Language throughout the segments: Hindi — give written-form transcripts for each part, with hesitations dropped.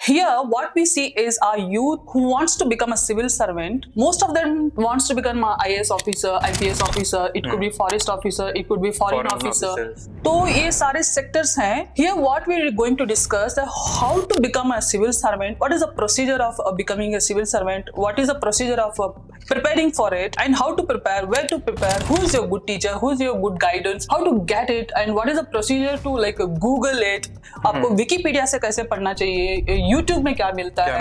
here what we see is our youth who wants to become a civil servant. Most of them wants to become a IAS officer, IPS officer, it could be forest officer, it could be foreign officer. तो ये सारे sectors हैं. Here what we are going to discuss how to become a civil servant, what is the procedure of becoming a civil servant, what is the procedure of preparing for it, and how to prepare, where to prepare, who is your good teacher, who is your good guidance, how to get it, and what is the procedure to like Google it. आपको विकिपीडिया से कैसे पढ़ना चाहिए, यूट्यूब में क्या मिलता है, या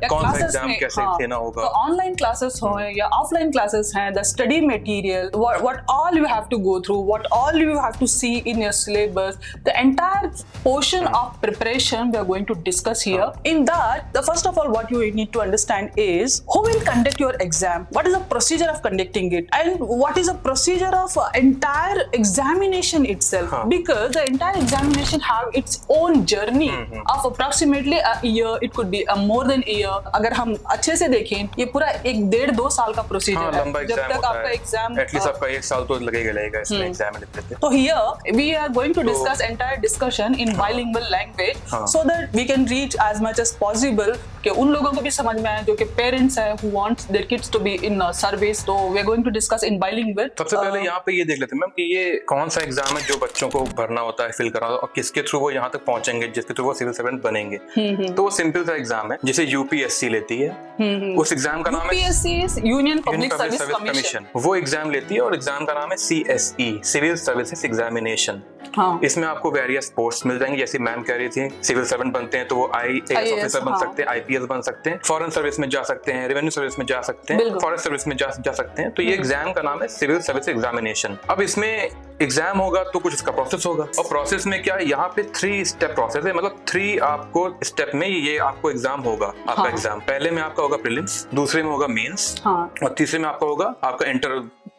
कौन सा क्लासेस एग्जाम में कैसे देना होगा, तो ऑनलाइन क्लासेस हो या ऑफलाइन क्लासेस हैं, the study material, what all you have to go through, what all you have to see in your syllabus, the entire portion of preparation we are going to discuss here. In that, the first of all what you need to understand is who will conduct your exam, what is the procedure of conducting it, and what is the procedure of entire examination itself, because the entire examination have its own journey of approximately a year, it could be a more than a year. अगर हम अच्छे से देखें ये पूरा 1-1.5-2 साल का प्रोसीजर है, जब तक आपका एग्जाम एटलीस्ट आपका 1 साल तो लगेगा इसमें एग्जाम लिखते थे. तो here we are going to discuss entire discussion in bilingual language so that we can reach as much as possible कि उन लोगों को भी समझ में आए जो कि पेरेंट्स हैं who wants their kids to be in service. तो we are going to discuss in bilingual. सबसे पहले यहाँ पे ये देख लेते हैं मैम कि ये कौन सा एग्जाम है जो बच्चों को भरना होता है, फिल करना होता है और किसके थ्रू वो यहाँ तक पहुंचेंगे, जिसके थ्रू वो सिविल सर्वेंट बनेंगे. तो वो सिंपल सा एग्जाम है जिसे यूपीएससी लेती है. उस एग्जाम का नाम है UPSC, union public service commission. वो एग्जाम लेती है और एग्जाम का नाम है सीएसई, सिविल सर्विसेज एग्जामिनेशन. इसमें आपको वेरियस पोस्ट मिल जाएंगे, जैसे मैम कह रही थी सिविल सर्वेंट बनते हैं तो वो आईएएस ऑफिसर बन सकते हैं, आईपीएस बन सकते हैं, फॉरेन सर्विस में जा सकते हैं, रेवेन्यू सर्विस में जा सकते हैं, फॉरेस्ट सर्विस में जा सकते हैं. तो ये एग्जाम का नाम है सिविल सर्विस एग्जामिनेशन. अब इसमें एग्जाम होगा तो कुछ इसका प्रोसेस होगा, और प्रोसेस में क्या है, यहाँ पे 3 स्टेप प्रोसेस है, मतलब 3 आपको स्टेप में ये आपको एग्जाम होगा. आपका एग्जाम पहले में आपका होगा प्रीलिम्स, दूसरे में होगा मेंस, और तीसरे में आपका होगा आपका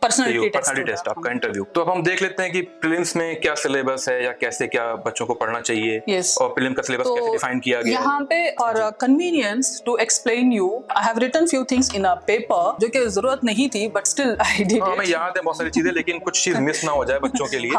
पर्सनालिटी टेस्ट, आपका इंटरव्यू. तो अब हम देख लेते हैं कि प्रीलिम्स में क्या सिलेबस है या कैसे क्या बच्चों को पढ़ना चाहिए, और प्रीलिम का सिलेबस कैसे डिफाइन किया गया है. यहाँ पे और convenience to explain you I have written few things in a paper जो कि जरूरत नहीं थी बट स्टिल आई डिड. हमें याद है बहुत सारी चीजें, लेकिन कुछ चीज मिस ना हो जाए बच्चों के लिए,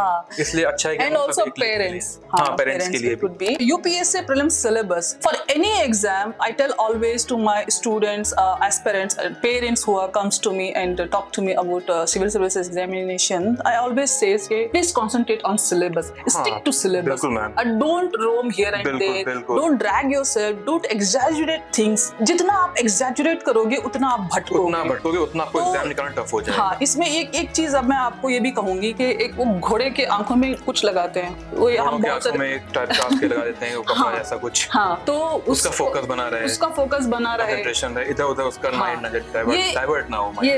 इसलिए अच्छा है कि एंड आल्सो पेरेंट्स, पेरेंट्स के लिए could be UPSC prelims syllabus for any exam. I tell always to my students, aspirants, parents who comes to me and talk to me about civil services examination. I always say please concentrate on syllabus, stick to syllabus, don't roam here and there, don't drag yourself, don't exaggerate things. जितना आप exaggerate करोगे उतना आप भटकोगे, उतना आपको एग्जाम निकालना टफ हो जाएगा. हाँ, इसमें एक चीज अब मैं आपको ये भी कहूंगी कि एक वो घोड़े के आंखों में कुछ लगाते हैं, वो हम बहुत आंखों में एक टाइप का के लगा देते हैं, वो कपड़ा ऐसा कुछ. तो उसका फोकस बना रहे, कंसंट्रेशन रहे, इधर-उधर उसका माइंड ना डाइवर्ट ना हो. ये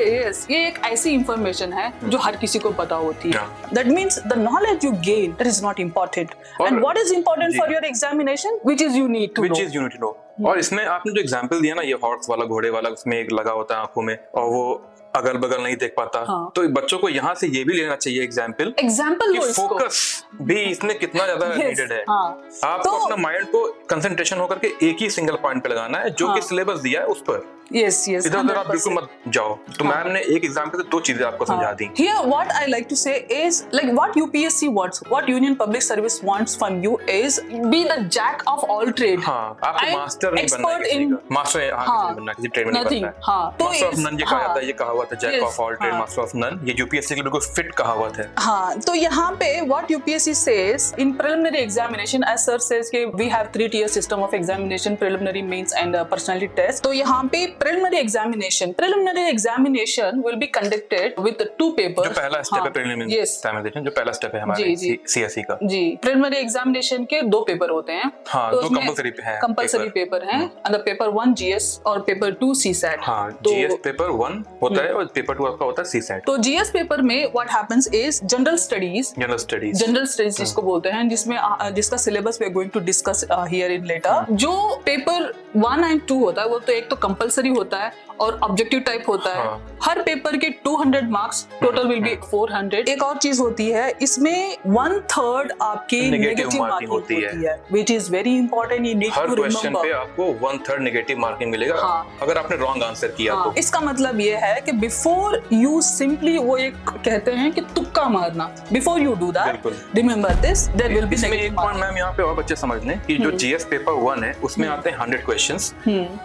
एक ऐसी इंफॉर्मेशन है जो हर किसी को पता होती है. That means the knowledge you gain, that is not important, and what is important for your examination, which is you need to know. और इसमें आपने जो एग्जांपल दिया ना, ये हॉर्स वाला, घोड़े वाला, उसमें एक लगा होता है आंखों में और वो अगल बगल नहीं देख पाता. तो बच्चों को यहाँ से ये भी लेना चाहिए एग्जाम्पल फोकस भी इसमें कितना ज्यादा नीडेड है. आपको अपना माइंड को कंसंट्रेशन होकर के एक ही सिंगल पॉइंट पे लगाना है जो कि सिलेबस दिया है उस पर. इधर उधर आप बिल्कुल मत जाओ. तो मैम ने एक एग्जाम्पल से 2 चीजें आपको समझा दी. Here what I like to say is like what UPSC wants, what Union Public Service wants from you is be the jack of all trade. आपको मास्टर नहीं बनना है, मास्टर नहीं बनना, किसी ट्रेड में नहीं बनना है. मास्टर ऑफ नन ये कहा जाता है, ये कहावत है, jack of all trade master of none. ये यूपीएससी के बिल्कुल फिट कहावत है. तो यहाँ पे what UPSC says in preliminary examination, as sir says कि we have 3-tier system of examination, preliminary, mains and personality test. तो यहाँ पे preliminary examination will be conducted with 2 papers. जो पहला स्टेप है preliminary examination, जो पहला स्टेप है हमारे सीएसई का. जी, preliminary examination के 2 पेपर होते हैं. तो 2 कंपलसरी पेपर हैं. And the paper 1 GS और पेपर 2 CSAT. GS पेपर 1 होता है और पेपर 2 आपका होता है CSAT. तो GS पेपर में what happens is general studies जिसको बोलते हैं, जिसका syllabus we are going to discuss here in later. जो पेपर 1 and 2 होता है वो तो एक तो कंपलसरी होता है और ऑब्जेक्टिव टाइप होता है। हर पेपर के 200 मार्क्स, टोटल विल बी 400। एक और चीज होती है इसमें 1/3 आपकी नेगेटिव मार्किंग होती है, which is very important. You need to question पे आपको 1/3 नेगेटिव मार्किंग मिलेगा अगर आपने रॉन्ग आंसर किया तो। इसका मतलब ये है कि बिफोर यू सिंपली, वो एक कहते हैं कि तुक्का मारना, before you do that remember this, there will be negative. एक पॉइंट मैम यहाँ पे और बच्चे समझ लें कि जो जीएस पेपर 1 है उसमें आते हैं 100 क्वेश्चंस,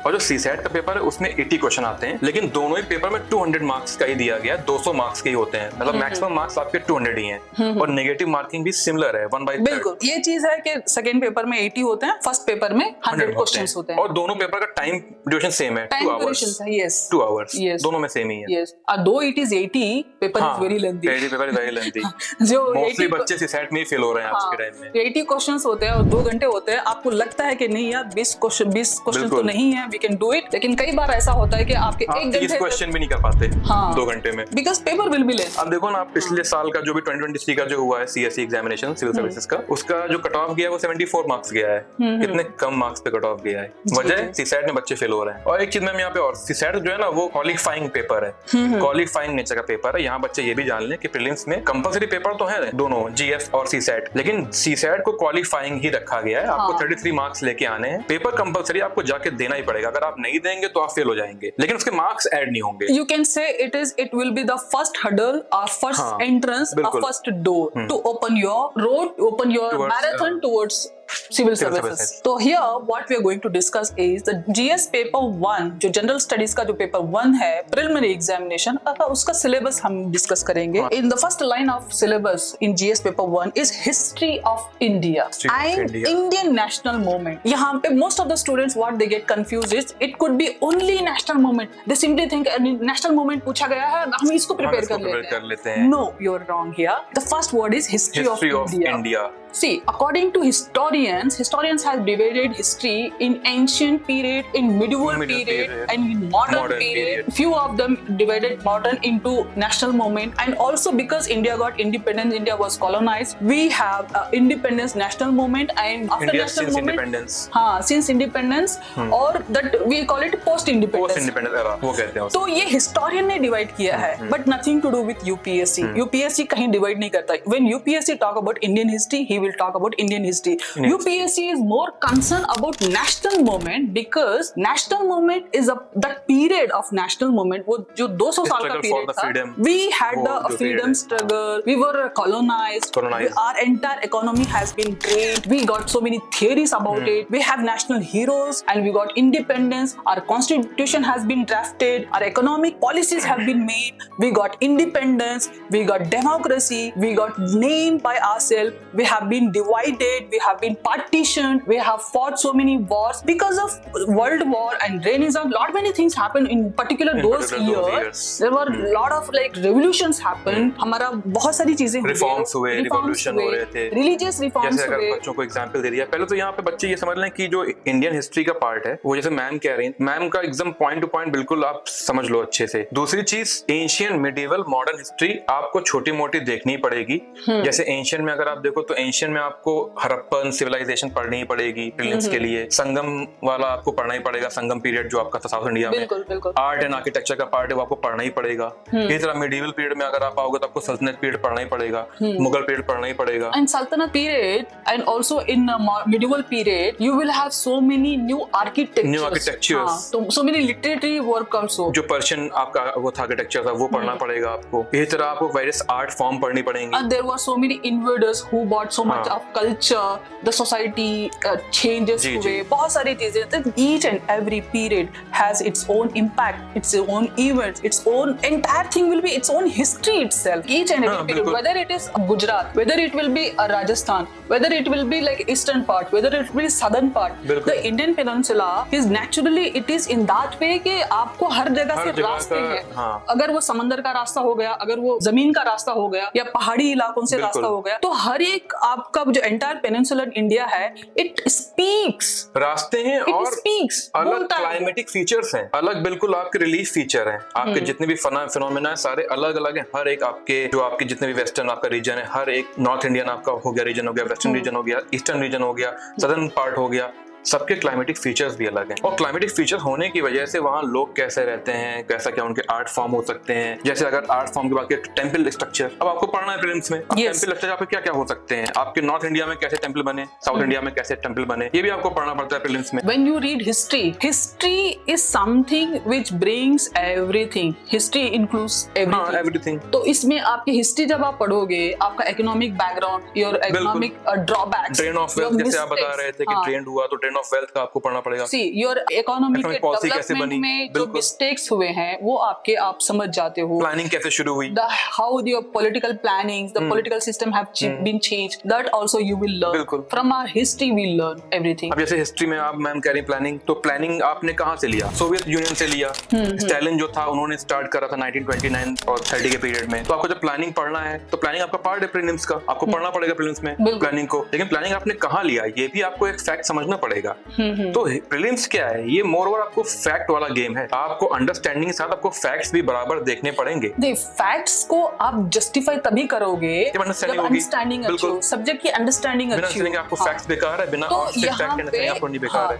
और जो सीसैट का पेपर है उसमें 80 क्वेश्चन आते हैं, लेकिन दोनों ही पेपर में 200 मार्क्स का ही दिया गया है, 200 मार्क्स के ही होते हैं, मतलब मैक्सिमम मार्क्स आपके 200 ही हैं, और नेगेटिव मार्किंग भी सिमिलर है 1/3। बिल्कुल, ये चीज है कि सेकंड पेपर में 80 होते हैं, फर्स्ट पेपर में 100 क्वेश्चंस होते हैं, और दोनों पेपर का टाइम ड्यूरेशन सेम है, 2 आवर्स। यस 2 आवर्स, दोनों में सेम ही है। यस, दो it is 80, paper is very lengthy. Paper is very lengthy. जो मोस्टली बच्चे सीसैट में ही फेल हो रहे हैं आज के टाइम में। 80 क्वेश्चंस होते हैं और 2 घंटे होते हैं, आपको लगता है कि नहीं यार 20 क्वेश्चन तो नहीं है, वी कैन डू इट, लेकिन कई बार ऐसा होता है कि आपके 1 घंटे 30 क्वेश्चन भी नहीं कर पाते 2 घंटे में, because paper will be less. अब देखो ना, आप पिछले साल का जो भी 2023 का जो हुआ है सीएसई एग्जामिनेशन सिविल सर्विसेज का, उसका जो कट ऑफ गया है वो 74 मार्क्स गया है। कितने कम मार्क्स पे कट ऑफ गया है, वजह सीसैट में बच्चे फेल हो रहे हैं। और एक चीज मैम यहाँ पे और, सीसैट जो है ना वो क्वालिफाइंग पेपर है, क्वालिफाइंग नेचर का पेपर है। यहाँ बच्चे ये भी जान लें कि प्रीलिम्स में कंपलसरी पेपर तो है दोनों, जीएस और सीसैट, लेकिन सीसैट को क्वालिफाइंग ही रखा गया है। आपको 33 मार्क्स लेके आने हैं, पेपर कंपलसरी आपको जाके देना ही पड़ेगा, अगर आप नहीं देंगे तो आप फेल हो जाएंगे, लेकिन उसके मार्क्स ऐड नहीं होंगे। You can say it will be the first hurdle or first entrance or first door to open your road, open your marathon towards civil services. So here what we are going to discuss is the GS paper 1, जो जनरल स्टडीज का जो पेपर 1 है, प्रिलिमिनरी एग्जामिनेशन, उसका सिलेबस हम डिस्कस करेंगे। In the first line of syllabus in GS paper 1 is history of India and Indian national movement. यहाँ पे most of the students what they get confused is it could be only national movement, they simply think national movement पूछा गया है, हम इसको प्रिपेयर कर लेते हैं। No, you are wrong here. The first word is history of India. See, according to historians have divided history in ancient period, in medieval period, and in modern period. Few of them divided modern into national movement, and also because India got independence, India was colonized, we have independence national movement, and after India national since movement, independence, since independence, or that we call it post independence era, वो कहते हैं। तो ये historian ने divide किया है, but nothing to do with UPSC. UPSC कहीं divide नहीं करता। When UPSC talk about Indian history, he will talk about Indian history. UPSC is more concerned about national movement because national movement is that period of national movement, वो जो 200 साल का period था, we had the freedom struggle, we were colonized, our entire economy has been drained, we got so many theories about it, we have national heroes and we got independence, our constitution has been drafted, our economic policies have been made, we got independence, we got democracy, we got named by ourselves, we have been divided, we have been partitioned, we have fought so many wars because of World War and Renaissance. Lot many things happened in particular those years. There were lot of like revolutions happened. हमारा बहुत सारी चीजें रिफॉर्म्स हुए, रिवॉल्यूशन हो रहे थे, रिलीजियस रिफॉर्म्स हुए। जैसे बच्चों को एग्जांपल दे दिया, पहले तो यहाँ पे बच्चे ये समझ लें कि जो इंडियन हिस्ट्री का पार्ट है वो जैसे मैम कह रही हैं, मैम का एकदम पॉइंट टू पॉइंट बिल्कुल आप समझ लो अच्छे से। दूसरी चीज, एंशियंट मिडिवल मॉडर्न हिस्ट्री आपको छोटी मोटी देखनी पड़ेगी। जैसे एंशियंट में अगर आप देखो तो एंशियंट में आपको हड़प्पन सिविलाइजेशन पढ़नी ही पड़ेगी प्रीलिम्स के लिए, संगम वाला आपको पढ़ना ही पड़ेगा, संगम पीरियड जो आपका था साउथ इंडिया में, आर्ट एंड आर्किटेक्चर का पार्ट है वो आपको पढ़ना ही पड़ेगा। इसी तरह मिडिवल पीरियड में अगर आप आओगे तो आपको सल्तनत पीरियड पढ़ना ही पड़ेगा, मुगल पीरियड पढ़ना ही पड़ेगा। एंड सल्तनत period and also in medieval period you will have so many new architectures, so many literary work also. जो पर्शियन आपका वो था आर्किटेक्चर था वो पढ़ना पड़ेगा आपको। इसी तरह आपको वेरियस आर्ट फॉर्म पढ़नी पड़ेंगी। And there were so many invaders who bought so much of culture, the society changes हुए, बहुत सारी चीजें। Each and every period has its own impact, its own events, its own entire thing will be its own history itself. Each and every period, whether it is Gujarat, whether it will be Rajasthan, whether it will be like eastern part, whether it will be southern part, the Indian peninsula is naturally it is in that way कि आपको हर जगह से रास्ते हैं। अगर वो समंदर का रास्ता हो गया, अगर वो जमीन का रास्ता हो गया, या पहाड़ी इलाकों से रास्ता हो गया, तो हर एक आपका जो एंटायर पेनिनसुलर इंडिया है, इट स्पीक्स, रास्ते हैं और अलग क्लाइमेटिक फीचर्स हैं, अलग बिल्कुल आपके रिलीफ फीचर हैं, आपके जितने भी फिनोमेना है सारे अलग अलग हैं। हर एक आपके जो आपके जितने भी वेस्टर्न आपका रीजन है, हर एक नॉर्थ इंडियन आपका हो गया रीजन हो गया, वेस्टर्न रीजन हो गया, ईस्टर्न रीजन हो गया, सदर्न पार्ट हो गया, सबके क्लाइमेटिक फीचर्स भी अलग हैं, और क्लाइमेटिक फीचर होने की वजह से वहाँ लोग कैसे रहते हैं, कैसा क्या उनके आर्ट फॉर्म हो सकते हैं। जैसे अगर आर्ट फॉर्म की बात करें, टेम्पल स्ट्रक्चर अब आपको पढ़ना है प्रीलिम्स में। टेम्पल स्ट्रक्चर आपके क्या क्या हो सकते हैं, आपके नॉर्थ इंडिया में कैसे टेम्पल बने, साउथ इंडिया में कैसे टेम्पल बने, ये भी आपको पढ़ना पड़ता है प्रीलिम्स में। When you read history is something which brings everything. History includes everything. Everything. तो इसमें आपकी हिस्ट्री जब आप पढ़ोगे, आपका economic background, your economic drawbacks, drain of wealth, जैसे आप बता रहे थे कि ड्रेन हुआ, तो ड्रेन ऑफ वेल्थ का आपको पढ़ना पड़ेगा। सी योर इकोनॉमिक पॉलिसी कैसे डेवलपमेंट बनी, में जो मिस्टेक्स हुए हैं वो आपके आप समझ जाते हो। प्लानिंग कैसे शुरू हुई, how your political plannings, the political system have been changed, that also you will learn. बिल्कुल। From our history we learn everything. अब जैसे हिस्ट्री में आप मैम कह रही प्लानिंग, तो प्लानिंग आपने कहाँ से लिया? सोवियत यूनियन से लिया। स्टालिन जो था उन्होंने स्टार्ट करा था 1929 और 30 के पीरियड में। तो आपको जब प्लानिंग पढ़ना है तो प्लानिंग आपका पार्ट है प्रीलिम्स का, आपको पढ़ना पड़ेगा प्रीलिम्स में प्लानिंग को। लेकिन प्लानिंग आपने कहाँ लिया ये भी आपको एक फैक्ट समझना पड़ेगा। तो प्रीलिम्स क्या है, ये मोर ओवर आपको फैक्ट वाला गेम है। आपको अंडरस्टैंडिंग के साथ आपको फैक्ट्स भी बराबर देखने पड़ेंगे। फैक्ट्स को आप जस्टिफाई तभी करोगे जब अंडरस्टैंडिंग अच्छी हो, सब्जेक्ट की अंडरस्टैंडिंग अच्छी हो। आपको फैक्ट्स बेकार है, बिना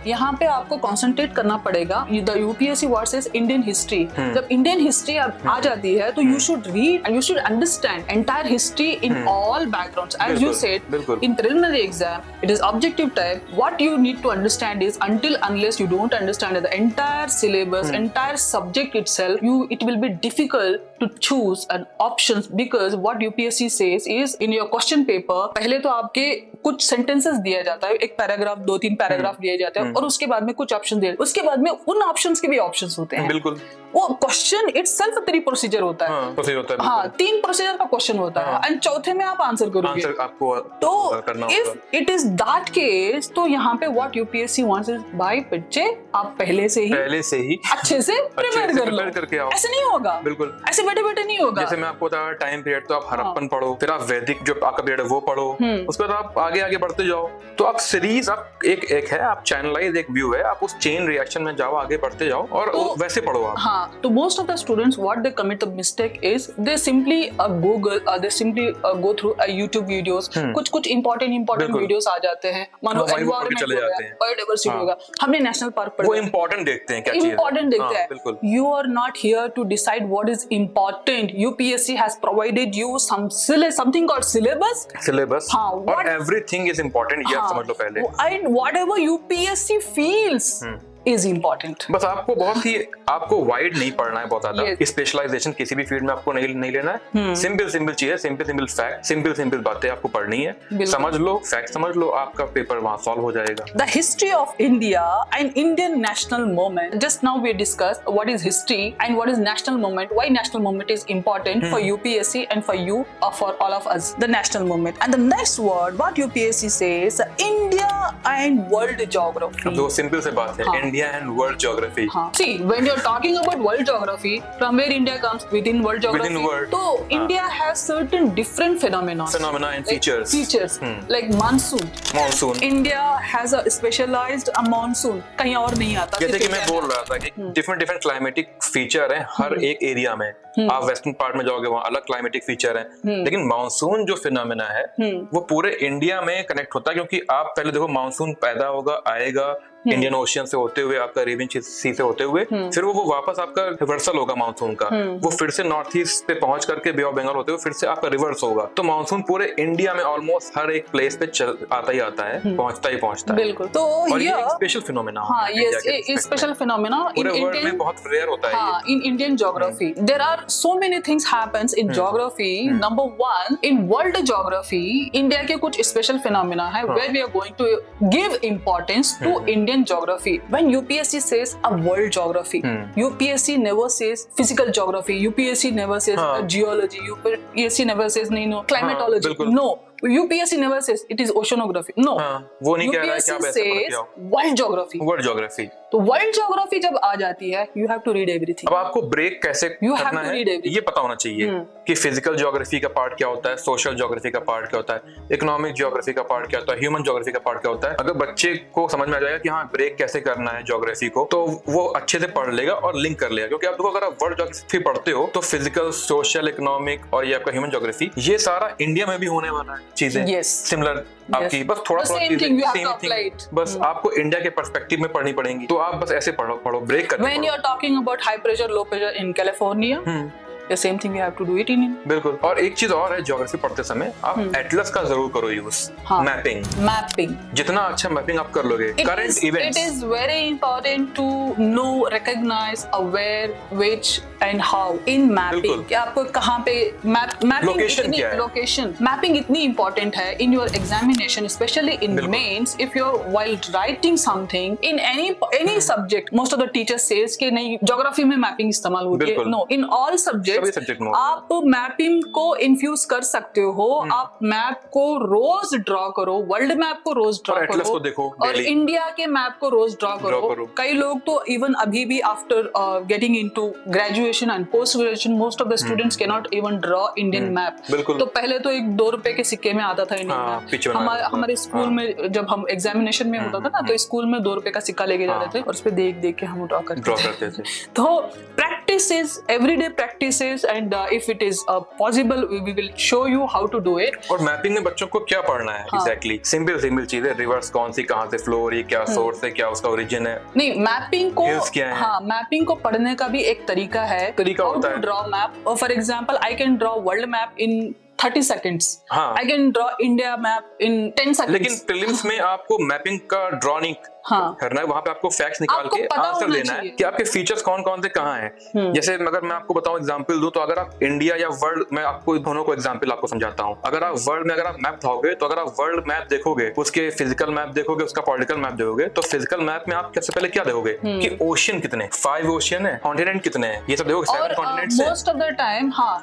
यहाँ पे आपको कंसंट्रेट करना पड़ेगा the UPSC versus Indian history. जब इंडियन हिस्ट्री आ जाती है तो you should read and you should understand entire history in all backgrounds. As you said in preliminary exam it is objective type. What you need to understand is until unless you don't understand the entire syllabus, entire subject itself, it will be difficult to choose an options, because what UPSC says is in your question paper पहले तो आपके कुछ सेंटेंसेस दिया जाता है, एक पैराग्राफ, 2-3 पैराग्राफ दिए जाते हैं, और उसके बाद में कुछ ऑप्शन दिए, उसके बाद में उन ऑप्शंस के भी ऑप्शंस होते हैं। बिल्कुल। वो क्वेश्चन इटसेल्फ 3 प्रोसीजर होता है। प्रोसीजर होता है। हाँ, 3 प्रोसीजर का क्वेश्चन होता है, एंड चौथे में आप आंसर करोगे। आंसर आपको तो करना if it is that case, तो यहाँ पे व्हाट यूपीएससी वांट्स इज, भाई बच्चे आप पहले से ही अच्छे से प्रिपेयर कर लो, करके आओ। ऐसे नहीं होगा, बिल्कुल ऐसे बैठे बैठे नहीं होगा। जैसे मैं आपको बता टाइम पीरियड, तो आप हड़प्पन पढ़ो, फिर आप वैदिक जो आपका पीरियड है वो पढ़ो, उसके बाद आप आगे आगे बढ़ते जाओ। तो आप सीरीज, आप एक है, आप चैनलाइज एक व्यू है, आप उस चेन रिएक्शन में जाओ, आगे बढ़ते जाओ और वैसे पढ़ो आप। हाँ, तो most of the students what they commit the mistake is they simply Google, they simply go through YouTube videos. कुछ इंपॉर्टेंट वीडियोस आ जाते हैं, मानो एनवायरनमेंट हो गया, बायोडाइवर्सिटी होगा, हमने नेशनल पार्क पढ़ा, वो इंपॉर्टेंट देखते हैं, क्या चीज है इंपॉर्टेंट देखते हैं। You are not here to decide what is important. UPSC has provided you something called syllabus. हाँ, और एवरीथिंग इज इंपॉर्टेंट, ये समझ लो पहले। And whatever UPSC feels is important. बस आपको वाइड नहीं पढ़ना है बहुत ज्यादा। स्पेशलाइजेशन किसी भी फील्ड में आपको नहीं लेना है। सिंपल चीजें, सिंपल फैक्ट, सिंपल बातें आपको पढ़नी है। समझ लो, फैक्ट समझ लो, आपका पेपर वहां सॉल्व हो जाएगा। The history of India and Indian national movement. Just now we discussed what is history and what is national movement. Why national movement is important for UPSC and for you or for all of us. The national movement. And the next word, what UPSC says, India and world geography. दो सिंपल से बात है, India and world geography. See, when you're talking about world geography, from where India comes within world geography. Within world. So India has certain different phenomena and features. Like monsoon. India has a specialized monsoon. कहीं और नहीं आता। जैसे कि मैं बोल रहा था कि different climatic feature है हर एक एरिया में। आप वेस्टर्न पार्ट में जाओगे वहाँ अलग क्लाइमेटिक फीचर है, लेकिन मानसून जो फिनोमेना है वो पूरे इंडिया में कनेक्ट होता है। क्योंकि आप पहले देखो, मानसून पैदा होगा, आएगा इंडियन ओशियन से होते हुए, आपका अरेबियन सी से होते हुए, फिर वो वापस आपका रिवर्सल होगा मानसून का, वो फिर से नॉर्थ ईस्ट पे पहुंच करके बे ऑफ बंगाल होते हुए फिर से आपका रिवर्स होगा। तो मानसून पूरे इंडिया में ऑलमोस्ट हर एक प्लेस पे आता ही आता है, पहुंचता है। बिल्कुल। तो ये एक स्पेशल फिनोमेना है। हाँ, ये स्पेशल फिनोमेना पूरे वर्ल्ड में बहुत रेयर होता है। हाँ, in Indian geography there are so many things happens in geography. Number one, in world geography, India के कुछ special phenomena है where we are going to give importance to Indian geography. When UPSC says a world geography, UPSC never says physical geography. UPSC never says geology. UPSC never says climatology. No. UPSC never says it is oceanography. No. वो नहीं कह रहा है क्या वैसे पढ़ के आओ। World geography. World geography. तो वर्ल्ड ज्योग्राफी जब आ जाती है, you have to read everything. अब आपको ब्रेक कैसे करना है ये पता होना चाहिए कि फिजिकल ज्योग्राफी का पार्ट क्या होता है, सोशल ज्योग्राफी का पार्ट क्या होता है, इकोनॉमिक ज्योग्राफी का पार्ट क्या होता है, ह्यूमन ज्योग्राफी का पार्ट क्या होता है। अगर बच्चे को समझ में आ जाएगा कि हाँ ब्रेक कैसे करना है ज्योग्राफी को, तो वो अच्छे से पढ़ लेगा और लिंक कर लेगा। क्योंकि आप देखो, अगर आप वर्ल्ड ज्योग्राफी पढ़ते हो तो फिजिकल, सोशल, इकोनॉमिक और ये आपका ह्यूमन ज्योग्राफी, ये सारा इंडिया में भी होने वाला है। चीजें Yes. सिमिलर आपकी, बस थोड़ा The थोड़ा same चीजें thing you have same to apply thing, it. बस आपको इंडिया के पर्सपेक्टिव में पढ़नी पड़ेंगी, तो आप बस ऐसे पढ़ो ब्रेक करके When you are talking about high pressure, low pressure in California, the same thing you have to do it in India. बिल्कुल। और एक चीज और है, ज्योग्राफी पढ़ते समय आप एटलस का जरूर करो यूज। हाँ। मैपिंग जितना अच्छा मैपिंग आप कर लोगे current events, it is very important to know, recognize, aware, which and how in mapping कि आपको कहाँ पे mapping Location क्या है? location mapping इतनी important है in your examination, especially in mains. If you're while writing something in any subject, most of the teachers says कि नहीं ज्योग्राफी में मैपिंग इस्तेमाल होती है। No, in all subjects आप मैपिंग को इन्फ्यूज कर सकते हो। आप मैप को रोज ड्रॉ करो, वर्ल्ड मैप को रोज ड्रॉ करो और इंडिया के मैप को रोज ड्रॉ करो। कई लोग तो इवन अभी भी after getting into graduation and post graduation most of the students can not even draw Indian map. तो पहले तो एक 2 रुपए के सिक्के में आता था इंडियन मैप। हमारे स्कूल में जब हम एग्जामिनेशन में होता था ना, तो स्कूल में 2 रुपए का सिक्का लेके जाते थे और उस पे देख देख के हम ड्रॉ करते थे। तो practice is everyday practices and if it is possible we will show you how to do it. और मैपिंग में बच्चों को क्या पढ़ना है एग्जैक्टली? सिंपल चीजें, रिवर्स कौन सी कहाँ से फ्लो हो रही है, क्या सोर्स है, क्या उसका ओरिजिन है। नहीं, मैपिंग को मैपिंग को पढ़ने का भी एक तरीका होता है। Draw map, for example I can draw world map in 30 seconds. I can draw India map in 10 seconds. लेकिन प्रीलिम्स में आपको मैपिंग का ड्रॉ नहीं करना है, वहाँ पे आपको फैक्ट्स निकाल के आंसर देना है कि आपके फीचर्स कौन कौन से कहाँ हैं। जैसे अगर मैं आपको बताऊं एग्जांपल दूं, तो अगर आप इंडिया या वर्ल्ड, मैं आपको दोनों को एग्जांपल आपको समझाता हूं। अगर आप वर्ल्ड में अगर आप मैप उठाओगे, तो अगर आप वर्ल्ड मैप देखोगे, उसके फिजिकल मैप देखोगे, उसका पॉलिटिकल मैप देखोगे, तो फिजिकल मैप में आप सबसे पहले क्या देखोगे कि ओशियन कितने, 5 ओशियन है, कॉन्टिनेंट कितने हैं, ये सब देखोगे। 7 कॉन्टिनेंट्स है।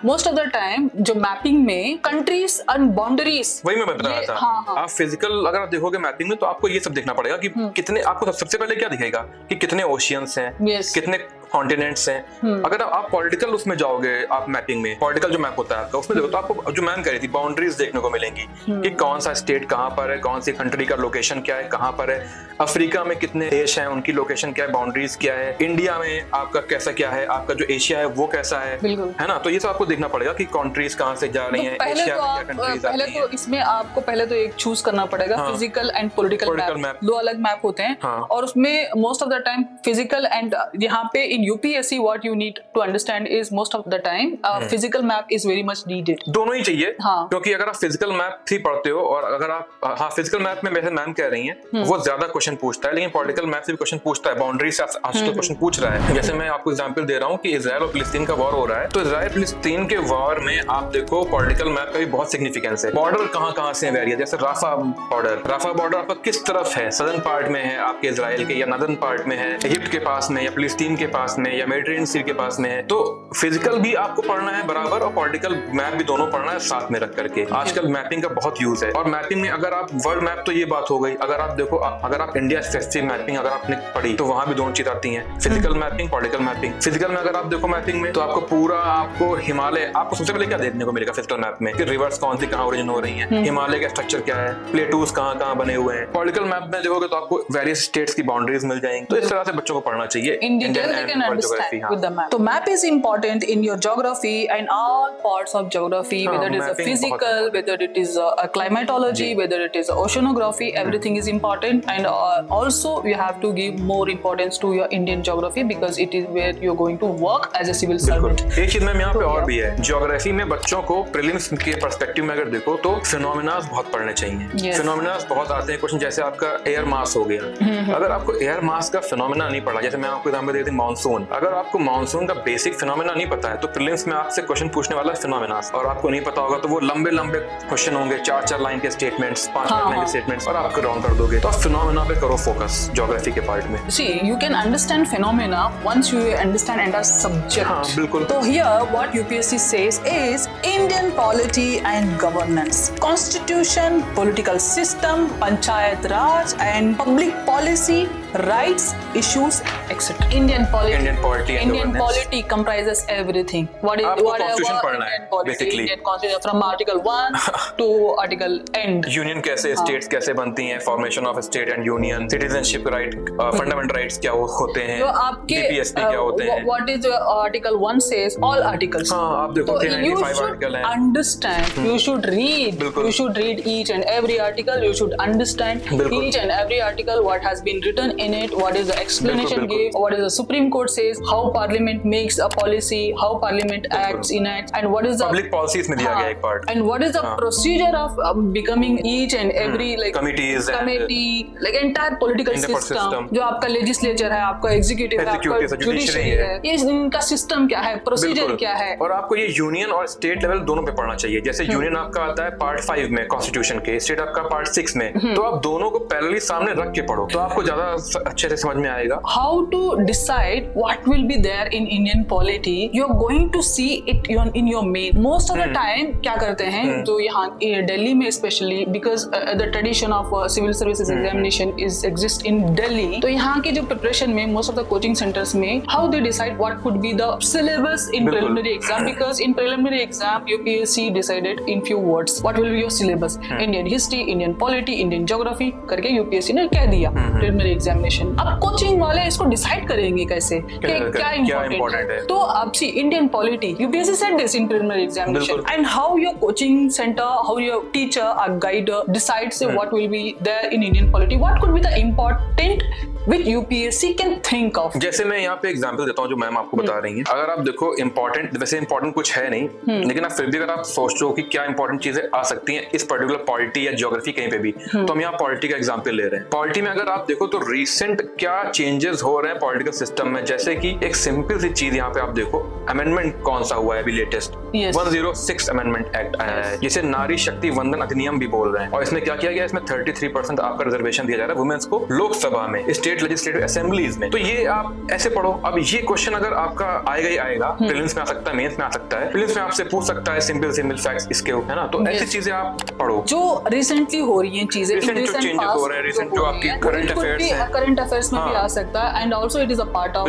मोस्ट ऑफ द टाइम जो मैपिंग में कंट्रीज एंड बाउंड्रीज, वही मैं बता रहा था। आप फिजिकल अगर आप देखोगे मैपिंग में, तो आपको ये सब देखना पड़ेगा कि कितने, आपको सबसे पहले क्या दिखेगा कि कितने ओशियंस हैं, कितने कॉन्टिनेंट्स हैं। अगर आप पॉलिटिकल उसमें जाओगे, आप मैपिंग में पॉलिटिकल जो मैप होता है आपका, उसमें देखो तो आपको जो मैम कह रही थी बाउंड्रीज देखने को मिलेंगी कि कौन सा स्टेट कहाँ पर है, कौन सी कंट्री का लोकेशन क्या है, कहाँ पर है। अफ्रीका में कितने देश हैं, उनकी लोकेशन क्या है, बाउंड्रीज क्या है। इंडिया में आपका कैसा क्या है, आपका जो एशिया है वो कैसा है ना। तो ये सब आपको देखना पड़ेगा कि कंट्रीज कहाँ से जा रही हैं, एशिया में क्या कंट्रीज आ रही हैं। तो इसमें आपको पहले तो एक चूज करना पड़ेगा, फिजिकल एंड पॉलिटिकल मैप। 2 अलग मैप होते हैं और उसमें most of the time physical and यहाँ पे इन UPSC what you need to understand is most of the time physical map is very much needed. दोनों ही चाहिए, क्योंकि अगर आप फिजिकल मैप ही पढ़ते हो और अगर आप फिजिकल मैप में वैसे मैम कह रही हैं वो ज्यादा क्वेश्चन पूछता है, लेकिन पॉलिटिकल मैप से भी क्वेश्चन पूछता है, बाउंड्री से आजकल क्वेश्चन पूछ रहा है। जैसे मैं आपको एग्जांपल दे रहा हूँ कि इजराइल और फिलिस्तीन का वॉर हो रहा है, तो इजराइल फिलिस्तीन के वॉर में आप देखो पॉलिटिकल मैप का भी बहुत सिग्निफिकेंस है। बॉर्डर कहाँ से वेरी है, जैसे राफा बॉर्डर आपका किस तरफ है, सदर्न पार्ट में है आपके इजराइल के, या नॉर्दर्न पार्ट में है, इजिप्ट के पास में, या फिलिस्तीन के पास में, या मेडिटेरियन सी के पास में है। तो फिजिकल भी आपको पढ़ना है बराबर और पॉलिटिकल मैप भी दोनों पढ़ना है साथ में रख करके। आजकल मैपिंग का बहुत यूज है और मैपिंग में अगर आप वर्ल्ड मैप, तो ये बात हो गई। अगर आप देखो, अगर आप इंडिया स्पेसिफिक मैपिंग अगर आपने पढ़ी, तो वहां भी दोनों चीज आती हैं, physical mapping, political mapping. Physical में अगर आप देखो मैपिंग में, तो आपको पूरा आपको हिमालय, आपको सबसे पहले क्या देखने को मिलेगा फिजिकल मैप में कि रिवर्स कौन सी कहाँ ओरिजिन हो रही है, हिमालय का स्ट्रक्चर क्या है, प्लेटूज कहाँ बने हुए हैं। पॉलिटिकल मैप में देखोगे तो आपको वेरियस स्टेट्स की बाउंड्रीज मिल जाएंगी। तो इस तरह से बच्चों को पढ़ना चाहिए Indian with the map. So map is important in your geography and all parts of geography, whether it is a physical, whether it is a climatology, whether it is oceanography, everything is important. And also you have to give more importance to your Indian geography because it is where you're going to work as a civil servant. एक चीज मैम यहाँ पे और भी है, ज्योग्राफी में बच्चों को प्रीलिम्स के पर्सपेक्टिव में अगर देखो तो फिनोमिनास बहुत पढ़ने चाहिए। फिनोमिनास बहुत आते हैं क्वेश्चन, जैसे आपका एयर मास हो गया। अगर आपको एयर मास का फिनोमिना नहीं पढ़ा, जैसे मैं आपको एग्जांपल देती हूँ मानसून, अगर आपको मानसून का बेसिक फिनोमिना नहीं पता है तो प्रीलिम्स में आपसे क्वेश्चन पूछने वाला है फिनोमिनास, और आपको नहीं पता होगा तो वो लंबे क्वेश्चन होंगे, 4 लाइन के स्टेटमेंट्स, 5 लाइन के स्टेटमेंट्स, और आपको राउंड कर दोगे। तो आप फिनोमिना पे करो फोकस ज्योग्राफी के पार्ट में। See, you can understand phenomena once you understand entire subject. हाँ, बिल्कुल। So here what UPSC says is Indian polity and governance, constitution, political system, panchayat raj and public policy rights, issues, etc. Indian polity. Indian polity and Indian governance. polity comprises everything. आपको constitution पढ़ना है, Indian polity, basically. Indian constitution from Article 1 to Article end. Union कैसे, स्टेट्स कैसे बनती हैं, formation of state and union, citizenship right, fundamental rights क्या होते हैं, जो आपके डीपीएसपी क्या होते हैं। what is Article 1 says, all articles. हाँ, आप देखो So 395 you आर्टिकल should हैं। understand, you should read, बिल्कुल। you should read each and every article, you should understand बिल्कुल। each and every article, what has been written in it, what is the explanation बिल्कुल। given, what is the Supreme Court says, how Parliament makes a policy, how Parliament acts, enacts, and what is the public policies में दिया गया एक part, and what is the procedure of becoming each and every like Committees and- committee, like entire political Entire system, system. जो आपका legislature है, आपका executive है, आपका Executive है, judiciary judiciary है, ये इनका system क्या है, procedure बिल्कुल। क्या है। और आपको ये यूनियन और स्टेट लेवल दोनों पे पढ़ना चाहिए। जैसे यूनियन आपका आता है पार्ट 5 में कॉन्स्टिट्यूशन के, स्टेट आपका पार्ट 6 में, तो आप दोनों को पैरेलली सामने रख के पढ़ो तो आपको ज्यादा अच्छे से समझ में आएगा। How to decide what will be there in Indian polity? You're going to see it in your main. Most of the time क्या करते हैं, जो यहाँ दिल्ली में especially because the tradition of civil services examination is exist in Delhi, तो यहाँ के जो preparation में most of the coaching centers में how they decide what could be the syllabus in बिल्कुल। preliminary exam, because in preliminary exam UPSC decided in few words what will be your syllabus. Indian history, Indian polity, Indian geography करके UPSC ने कह दिया preliminary examination. अब कोचिंग वाले इसको डिसाइड करेंगे कैसे कि क्या important है। तो अब सी Indian polity, UPSC said this in preliminary examination, बिल्कुल। and how your coaching center, how your teacher or guide decides what will be there in Indian polity, what could be the important which UPSC can think of. जैसे मैं यहाँ पे एग्जांपल देता हूँ जो मैम आपको बता रही हैं। अगर आप देखो इम्पोर्टेंट, वैसे इम्पोर्टेंट कुछ है नहीं, लेकिन आप फिर भी अगर आप सोचो कि क्या इंपॉर्टेंट चीजें आ सकती हैं इस पर्टिकुलर पॉलिटी या ज्योग्राफी कहीं पे भी, तो हम यहाँ पॉलिटी का एग्जांपल ले रहे हैं। पॉलिटी में अगर आप देखो तो रिसेंट क्या चेंजेस हो रहे हैं पॉलिटिकल सिस्टम में, जैसे कि एक सिंपल सी चीज यहाँ पे आप देखो, अमेंडमेंट कौन सा हुआ है अभी लेटेस्ट, 106 अमेंडमेंट एक्ट आया है, जिसे नारी शक्ति वंदन अधिनियम भी बोल रहे हैं। और इसमें क्या किया गया, इसमें 33% आपका रिजर्वेशन दिया जा रहा है वुमेन्स को लोकसभा में, स्टेट लेजिस्लेटिव असेंबलीज में। तो ये आप ऐसे पढ़ो। अब ये क्वेश्चन अगर आपका आएगा ही आएगा, प्रीलिम्स में आ सकता है, मेंस में आ सकता है, प्रीलिम्स में आपसे पूछ सकता है सिंपल फैक्ट्स इसके, है ना। तो ऐसी चीजें आप पढ़ो जो रिसेंटली हो रही हैं चीजें, रिसेंट जो चेंजेस हो रहे हैं, रिसेंट जो आपकी करंट अफेयर्स हैं, करंट अफेयर्स में भी आ सकता है, and also it is a part of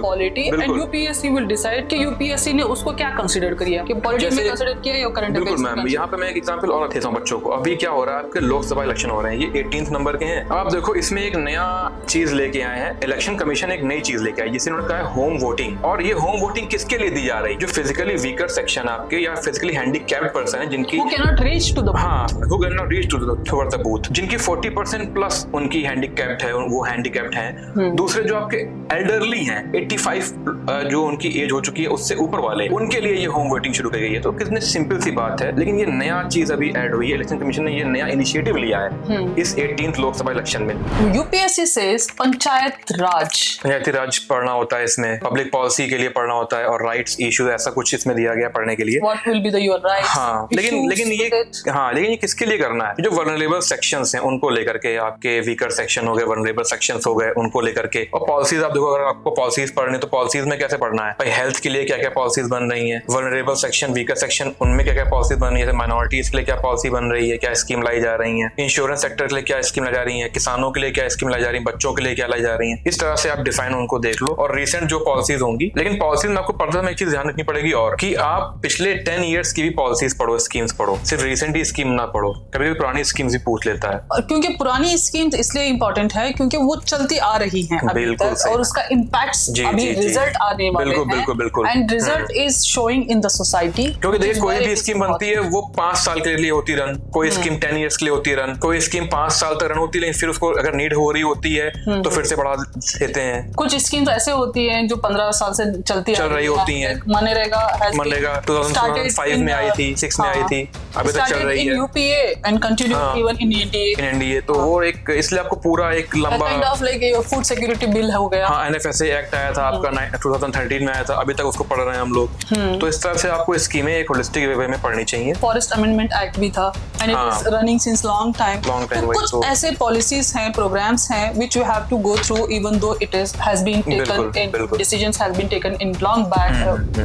polity, and UPSC will decide कि यूपीएससी ने उसको क्या कंसीडर किया, कि पॉलिटी में कंसीडर किया या करंट अफेयर्स। बिल्कुल मैम, यहाँ पे मैं एक एग्जांपल और देता हूँ बच्चों को। अभी क्या हो रहा है, आपके लोकसभा इलेक्शन हो रहे हैं, ये 18th नंबर के हैं। आप देखो इसमें एक नया चीज लेके आए हैं, इलेक्शन कमीशन एक नई चीज लेके आई जिसे उन्होंने कहा है होम वोटिंग। और ये होम वोटिंग किसके लिए दी जा रही है, जो फिजिकली वीकर सेक्शन आपके या फिजिकली हैंडीकैप्ड पर्सन है, जिनकी who cannot reach to the who cannot reach to the booth, जिनकी 40% प्लस उनकी हैंडीकैप्ड है, वो हैंडीकैप्ड हैं। दूसरे जो आपके एल्डरली हैं, 85 जो उनकी एज हो चुकी है उससे ऊपर वाले, उनके लिए ये होम वोटिंग शुरू की गई है। तो कितनी सिंपल सी बात है, लेकिन ये नया चीज अभी ऐड हुई है, इलेक्शन कमीशन ने ये नया इनिशिएटिव लिया है इस 18th लोकसभा इलेक्शन में। यूपीएससी सेज पंचायत राज पढ़ना होता है इसमें, पब्लिक पॉलिसी के लिए पढ़ना होता है, और राइट्स इश्यूज ऐसा कुछ इसमें दिया गया पढ़ने के लिए। What will be the your rights? हाँ, लेकिन ये किसके लिए करना है, जो वल्नरेबल सेक्शंस हैं उनको लेकर के, आपके वीकर सेक्शन हो गए, वल्नरेबल सेक्शंस हो गए, उनको लेकर के। और पॉलिसीज आप देखो, अगर आपको पॉलिसीज पढ़नी तो पॉलिसीज में कैसे पढ़ना है भाई, हेल्थ के लिए क्या क्या पॉलिसीज बन रही है, वल्नरेबल सेक्शन, वीकर सेक्शन, उनमें क्या क्या पॉलिसीज बन रही है, माइनॉरिटीज के लिए क्या पॉलिसी बन रही है, क्या स्कीम लाई जा रही है, इंश्योरेंस सेक्टर के लिए क्या स्कीम लाई जा रही है, किसानों के लिए क्या स्कीम लाई जा रही है, बच्चों के लिए क्या लाई जा रही है। इस तरह से आप डिफाइन उनको देख लो, और रिसेंट जो पॉलिसीज होंगी। लेकिन पॉलिसीज में आपको पढ़ते समय एक चीज ध्यान रखनी पड़ेगी, और कि आप पिछले 10 ईयर्स की भी पॉलिसीज पढ़ो, स्कीम्स पढ़ो, सिर्फ रिसेंट ही स्कीम ना पढ़ो। कभी भी पुरानी स्कीम्स भी पूछ लेता है, क्योंकि पुरानी स्कीम्स इसलिए इंपॉर्टेंट है क्योंकि वो चलती आ रही हैं अभी तक, और उसका इम्पैक्ट अभी रिजल्ट आने वाले हैं, बिल्कुल, and result is showing in the society. क्योंकि देखिए कोई भी स्कीम बनती है वो 5 साल के लिए होती रन, कोई स्कीम 10 ईयर्स के लिए होती रन, कोई स्कीम 5 साल तक रन होती है, लेकिन फिर उसको अगर नीड हो रही होती है तो फिर से बढ़ा देते हैं। कुछ स्कीम्स ऐसे होती हैं जो 15 साल से चल रही होती हैं। मनरेगा 2005 में आई थी, 6 में आई थी, अभी तक चल रही है। UPA and continue even in NDA. तो वो एक, इसलिए आपको पूरा एक लंबा kind of like food security bill हो गया। हाँ, एनएफएसए एक्ट आया था आपका 2013 में आया था, अभी तक उसको पढ़ रहे हैं हम लोग। तो इस तरह से आपको स्कीमें एक होलिस्टिक वे में पढ़नी चाहिए। फॉरेस्ट अमेंडमेंट एक्ट भी था, and it is running since long time. कुछ ऐसे पॉलिसीज हैं, प्रोग्राम्स हैं which you have to go through, even though it has been taken in decisions has been taken in long back,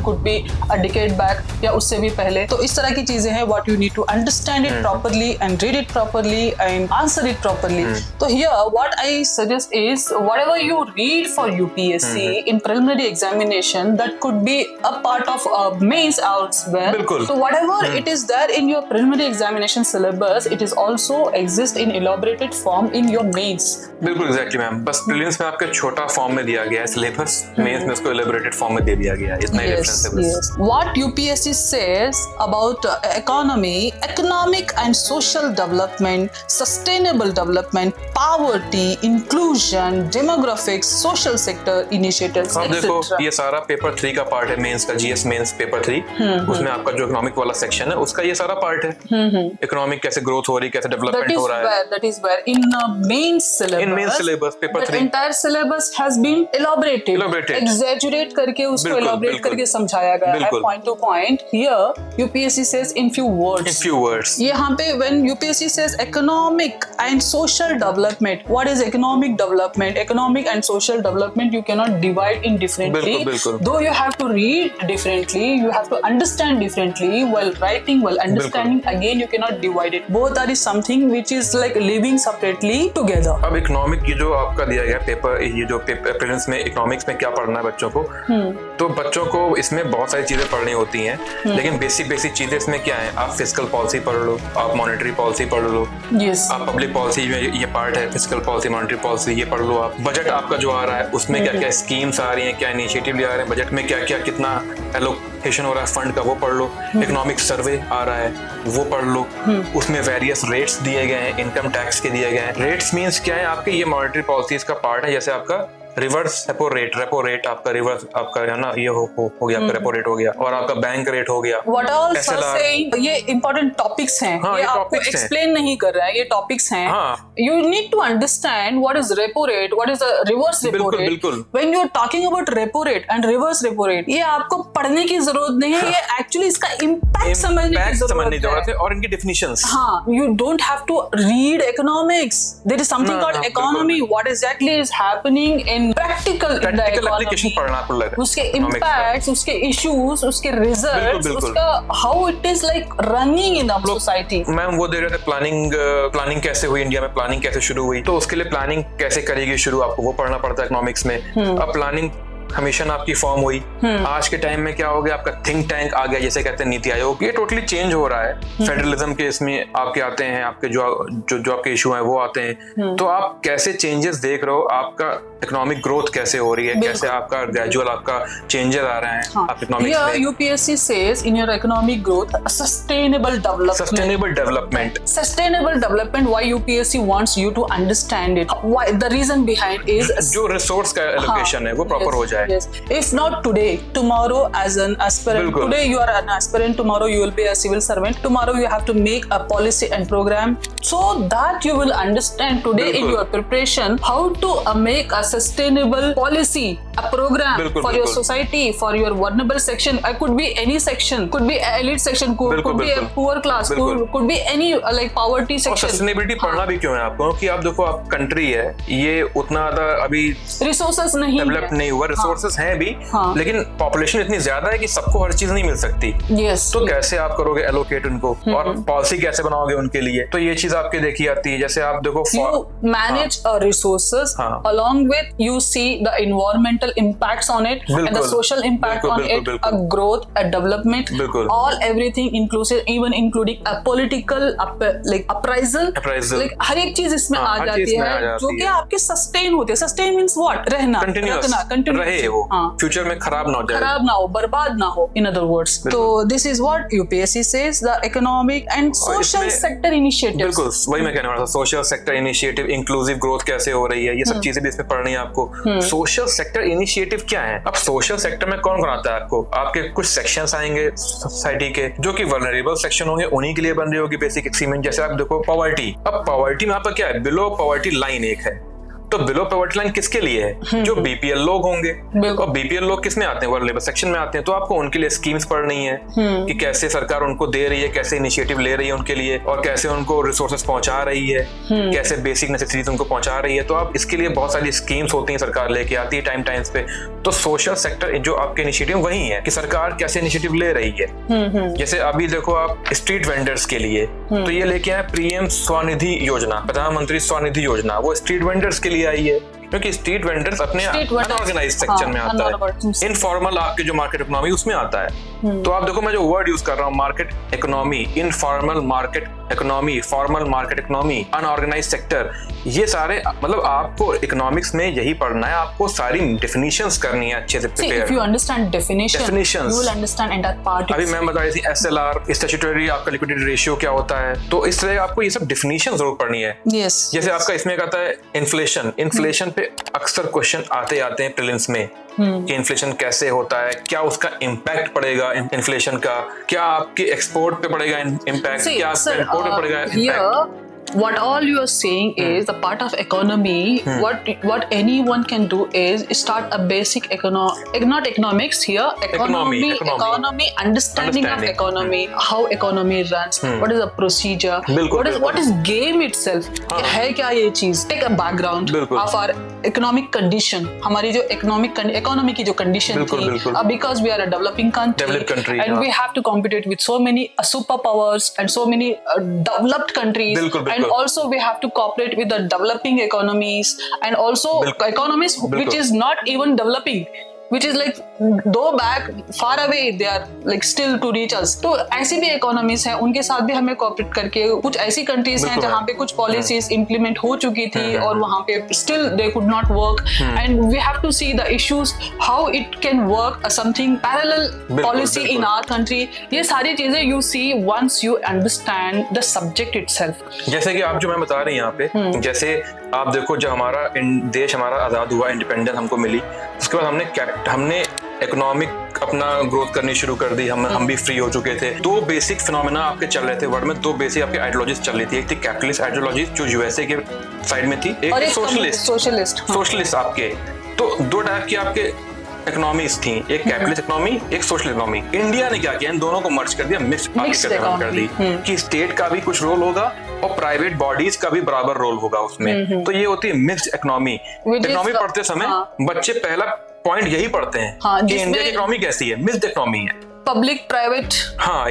could be a decade back या उससे भी पहले. तो इस तरह की चीजें हैं what you need to understand it properly and read it properly and answer it properly. So here what I suggest is whatever you read for UPSC in preliminary examination, that could be a part of mains elsewhere. So whatever it is there in your preliminary examination syllabus, it is also exist in elaborated form in your mains. बिल्कुल एग्जैक्टली मैम. बस प्रीलिम्स में आपके छोटा फॉर्म में दिया गया है सिलेबस, मेंस में उसको elaborated फॉर्म में दे दिया गया है. इतना ही डिफरेंस है बस. What UPSC says about economy, economic and social development, sustainable development, poverty, inclusion, demographics, social sector initiatives, अब etc. देखो ये सारा पेपर 3 का पार्ट है मेंस का. जीएस मेंस पेपर 3 उसमें आपका जो इकोनॉमिक वाला सेक्शन है उसका ये सारा पार्ट है. इकोनॉमिक कैसे ग्रोथ हो रही है, कैसे डेवलपमेंट हो रहा है. That is where in main syllabus paper 3 the entire syllabus has been elaborated. Exaggerate करके उसको elaborate करके समझाया गया है point to point. Here UPSC says in few words. यहाँ पे when UPSC says economic and social development, what is economic development? Economic and social development you cannot divide in differently. Though you have to read differently, you have to understand differently while writing, while understanding again you cannot divide it. Both are something which is like living separately together. अब इकोनॉमिक ये जो आपका दिया गया पेपर, ये जो प्रीलिम्स में इकोनॉमिक्स में क्या पढ़ना है बच्चों को, तो बच्चों को इसमें बहुत सारी चीजें पढ़नी होती हैं. लेकिन बेसिक चीजें इसमें क्या है, आप फिस्कल पॉलिसी पढ़ लो, आप मॉनेटरी पॉलिसी पढ़ लो, आप पब्लिक पॉलिसी में ये पार्ट है फिस्कल पॉलिसी मॉनेटरी पॉलिसी ये पढ़ लो. आप बजट आपका जो आ रहा है उसमें क्या क्या स्कीम्स आ रही हैं, क्या इनिशिएटिव ले आ रहे हैं बजट में, क्या क्या कितना एलोकेशन हो रहा है फंड का वो पढ़ लो. इकोनॉमिक सर्वे आ रहा है वो पढ़ लो. उसमें वेरियस रेट्स दिए गए हैं, इनकम टैक्स के दिए गए हैं. रेट्स मींस क्या है, आपके ये मॉनेटरी पॉलिसीज का पार्ट है. जैसे आपका रिवर्स रेपो रेट आपका रिवर्स आपका है ना, ये हो गया आपका रेपो रेट हो गया, और आपका बैंक रेट हो गया. What all sir saying, ये important topics हैं. ये आपको explain नहीं कर रहा है, ये topics हैं. You need to understand what is repo rate, what is the reverse repo rate. When you are talking about repo rate and reverse repo rate, ये आपको पढ़ने की जरूरत नहीं है. ये actually इसका impact समझने की जरूरत है और इनकी definitions. You don't have to read economics. There is something called economy. What exactly is happening in practical application पढ़ना पड़ेगा. उसके impacts, उसके issues, उसके results, उसका how it is like running in our society. Ma'am वो दे रहे थे प्लानिंग कैसे हुई इंडिया में, प्लानिंग कैसे शुरू हुई, तो उसके लिए प्लानिंग कैसे करेगी शुरू, आपको वो पढ़ना पड़ता है इकोनॉमिक्स में. अब प्लानिंग कमीशन आपकी फॉर्म हुई. आज के टाइम में क्या हो गया, आपका थिंक टैंक आ गया, जैसे कहते हैं नीति आयोग. ये टोटली चेंज हो रहा है. फेडरलिज्म के इसमें आपके आते हैं, आपके जो आपके इशू हैं वो आते हैं. तो आप कैसे चेंजेस देख रहे हो, आपका इकोनॉमिक ग्रोथ कैसे हो रही है, कैसे आपका ग्रेजुअल आपका चेंजेस आ रहे हैं आप इकोनॉमिक्स में. UPSC says in your economic growth sustainable development. Why UPSC wants you to understand it. Why the reason behind is जो रिसोर्स का एलोकेशन है वो प्रॉपर हो जाए. Yes. If not today, tomorrow as an aspirant. Today you are an aspirant, tomorrow you will be a civil servant. Tomorrow you have to make a policy and program so that you will understand today in your preparation how to make a sustainable policy, a program for your society, for your vulnerable section. It could be any section, could be an elite section, could be a poor class, could be any like poverty section. और सस्टेनेबिलिटी पढ़ना भी क्यों है आपको, क्योंकि आप देखो आप कंट्री है, ये उतना ज्यादा अभी रिसोर्सेज नहीं डेवलप नहीं हुआ. रिसोर्सेज हैं भी, लेकिन पॉपुलेशन इतनी ज्यादा है कि सबको हर चीज नहीं मिल सकती. तो कैसे आप करोगे एलोकेट उनको, और पॉलिसी कैसे बनाओगे उनके लिए, तो ये चीज आपके देखी आती है. जैसे आप देखो you manage resources along with you see the environmental impacts on it and the social impact on it, a growth, a development, all everything inclusive, even including a political like appraisal. Like हर एक चीज इसमें आ जाती है जो कि आपके sustain होते हैं. Sustain means what? रहना, continuous रहे वो, फ्यूचर में खराब ना हो जाए, खराब ना हो, बर्बाद ना हो, in other words. तो this is what UPSC says, the economic and social sector initiatives. बिल्कुल वही मैं कहने वाला था. Social sector initiative, inclusive growth कैसे हो रही है, ये सब चीजें भी इसमें पढ़नी है आपको. सोशल सेक्टर इनिशिएटिव क्या है. अब सोशल सेक्टर में कौन कौन आता है आपको, आपके कुछ सेक्शंस आएंगे सोसाइटी के जो कि वल्नरेबल सेक्शन होंगे, उन्हीं के लिए बन रही होगी बेसिक एक्सपीरियंस. जैसे आप देखो पॉवर्टी. अब पॉवर्टी में आपका क्या है, बिलो पॉवर्टी लाइन एक है, तो बिलो पॉवर्टी लाइन किसके लिए है? जो बीपीएल लोग होंगे, और बीपीएल लोग किस में आते हैं? वो लेबर सेक्शन में आते हैं। तो आपको उनके लिए स्कीम्स पढ़नी है कि कैसे सरकार उनको दे रही है, कैसे इनिशिएटिव ले रही है उनके लिए, और कैसे उनको रिसोर्सेज पहुंचा रही है, कैसे बेसिक नेसेसिटीज उनको पहुंचा रही है। तो आप इसके लिए बहुत सारी स्कीम्स होती हैं, सरकार लेके आती है टाइम्स पे। तो सोशल सेक्टर जो आपके इनिशिएटिव वही है कि सरकार कैसे इनिशिएटिव ले रही है। जैसे अभी देखो आप स्ट्रीट वेंडर्स के लिए, तो ये लेके आए पीएम स्वनिधि योजना, प्रधानमंत्री स्वनिधि योजना। वो स्ट्रीट वेंडर्स के लिए आई है, क्योंकि स्ट्रीट वेंडर्स अपने अनऑर्गेनाइज सेक्शन में आता है, इनफॉर्मल आपके जो मार्केट इकोनॉमी उसमें आता है। तो आप देखो मैं जो वर्ड यूज कर रहा हूँ, market economy, informal market economy, formal market economy, unorganised sector, ये सारे मतलब आपको इकोनॉमिक्स में यही पढ़ना है। आपको सारी डेफिनेशंस करनी है अच्छे से prepare. If you understand definitions, you will understand entire part. अभी मैं बता रही थी एसएलआर, स्टैट्यूटरी आपका लिक्विडिटी रेशियो क्या होता है। तो इस तरह आपको ये सब डेफिनेशन जरूर पढ़नी है। Yes. जैसे आपका इसमें आता है इन्फ्लेशन। इन्फ्लेशन पे अक्सर क्वेश्चन आते हैं प्रीलिम्स में कि इन्फ्लेशन कैसे होता है, क्या उसका इम्पैक्ट पड़ेगा इन्फ्लेशन का, क्या आपके एक्सपोर्ट पे पड़ेगा इम्पैक्ट, क्या आपका इंपोर्ट पे पड़ेगा impact. What all you are saying is the part of economy. What anyone can do is start a basic not economics here. Economy, understanding of economy, how economy runs, what is the procedure, what is game itself. है क्या ये चीज? Take a background of our economic condition. हमारी जो economy की जो condition थी, because we are a developing country and we have to compete with so many superpowers and so many developed countries. And also we have to cooperate with the developing economies and also economies which is not even developing, which is like though back far away, they are like still to reach us. तो ऐसी भी economies हैं, उनके साथ भी हमें cooperate करके, कुछ ऐसी countries हैं जहाँ पे कुछ policies implement हो चुकी थी और वहाँ पे still they could not work, and we have to see the issues how it can work something parallel policy in our country. ये सारी चीजें you see once you understand the subject itself. जैसे कि आप जो मैं बता रही हैं यहाँ पे, जैसे आप देखो जब हमारा देश हमारा आजाद हुआ, इंडिपेंडेंस हमको मिली, उसके बाद हमने इकोनॉमिक अपना ग्रोथ करनी शुरू कर दी, हम भी फ्री हो चुके थे। दो बेसिक फिनोमेना आपके चल रहे थे वर्ल्ड में, दो बेसिक आपके आइडियोलॉजीज चल रही थी। एक थी कैपिटलिस्ट आइडियोलॉजी जो यूएसए के साइड में थी, एक सोशलिस्ट आपके। तो दो टाइप की आपके इकोनॉमीज थी, एक कैपिटलिस्ट इकोनॉमी, एक सोशल इकोनॉमी। इंडिया ने क्या किया, इन दोनों को मर्ज कर दिया, मिक्स्ड इकोनॉमी कर दी कि स्टेट का भी कुछ रोल होगा और प्राइवेट बॉडीज का भी बराबर रोल होगा उसमें। तो ये होती है मिक्स्ड इकोनॉमी। इकोनॉमी पढ़ते समय बच्चे पहला पॉइंट यही पढ़ते हैं कि इंडिया की इकोनॉमी कैसी है, मिक्स्ड इकोनॉमी है, पब्लिक प्राइवेट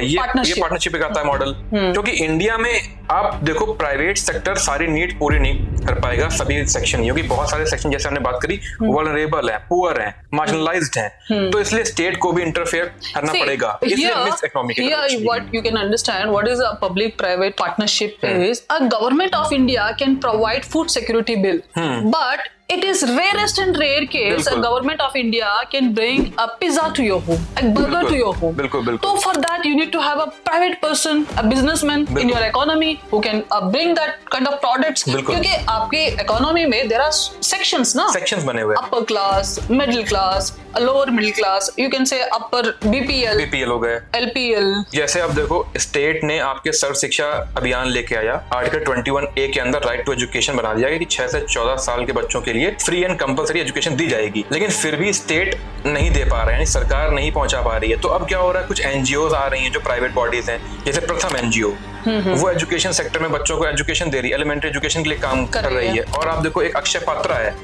ये पार्टनरशिप का आता है मॉडल। क्योंकि इंडिया में आप देखो प्राइवेट सेक्टर सारी नीड पूरी नहीं कर पाएगा, सभी सेक्शन, क्योंकि बहुत सारे सेक्शन जैसे हमने बात करी वल्नरेबल है, पुअर है, मार्जिनलाइज्ड हैं, तो इसलिए स्टेट को भी इंटरफेयर करना पड़ेगा। इसलिए मिक्स्ड इकोनॉमी की here what you can understand what is a public private partnership is a government of India can provide food security bill, but it is rarest and rare case a government of India can bring a pizza to your home, a burger to your home. So for that you need to have a private person, a businessman in your economy who can bring that kind of products. क्योंकि आपके economy में there are sections ना, sections बने हुए, upper class, middle class, lower middle class, you can say upper BPL हो गए, LPL। जैसे आप देखो स्टेट ने आपके सर्व शिक्षा अभियान लेके आया, आर्टिकल 21A के अंदर राइट टू एजुकेशन बना दिया कि 6 से 14 साल के बच्चों के लिए फ्री एंड कंपलसरी एजुकेशन दी जाएगी। लेकिन फिर भी स्टेट नहीं दे पा रहे हैं, सरकार नहीं पहुंचा पा रही है। तो अब क्या हो रहा है, कुछ एनजीओ आ रही हैं जो प्राइवेट बॉडीज हैं, जैसे प्रथम एनजीओ, वो एजुकेशन सेक्टर में बच्चों को एजुकेशन दे रही है, एलिमेंट्री एजुकेशन के लिए काम कर रही है। और आप देखो एक अक्षय पात्रा है,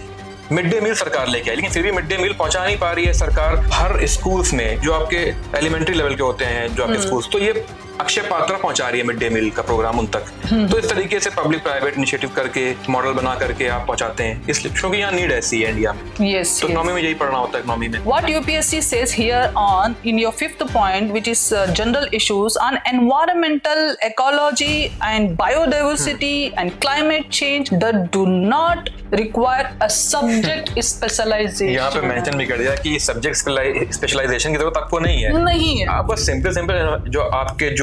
मिड डे मील सरकार लेके आई, लेकिन फिर भी मिड डे मील पहुंचा नहीं पा रही है सरकार हर स्कूल्स में, जो आपके एलिमेंट्री लेवल के होते हैं जो आपके स्कूल्स। तो ये अक्षय पात्रा पहुंचा रही है मिड डे मील का प्रोग्राम उन तक। तो इस तरीके से पब्लिक प्राइवेट इनिशिएटिव करके मॉडल बना करके आप पहुंचाते हैं, इसलिए क्योंकि यहाँ नीड ऐसी है इंडिया में। तो इकोनॉमी में यही पढ़ना होता है इकोनॉमी में। What UPSC says here on in your 5th point, which is general issues on environmental ecology and biodiversity and climate change that do not require a subject specialization. यहाँ पे मेंशन भी कर दिया कि सब्जेक्ट स्पेशलाइजेशन की जरूरत आपको नहीं है। आप बस सिंपल जो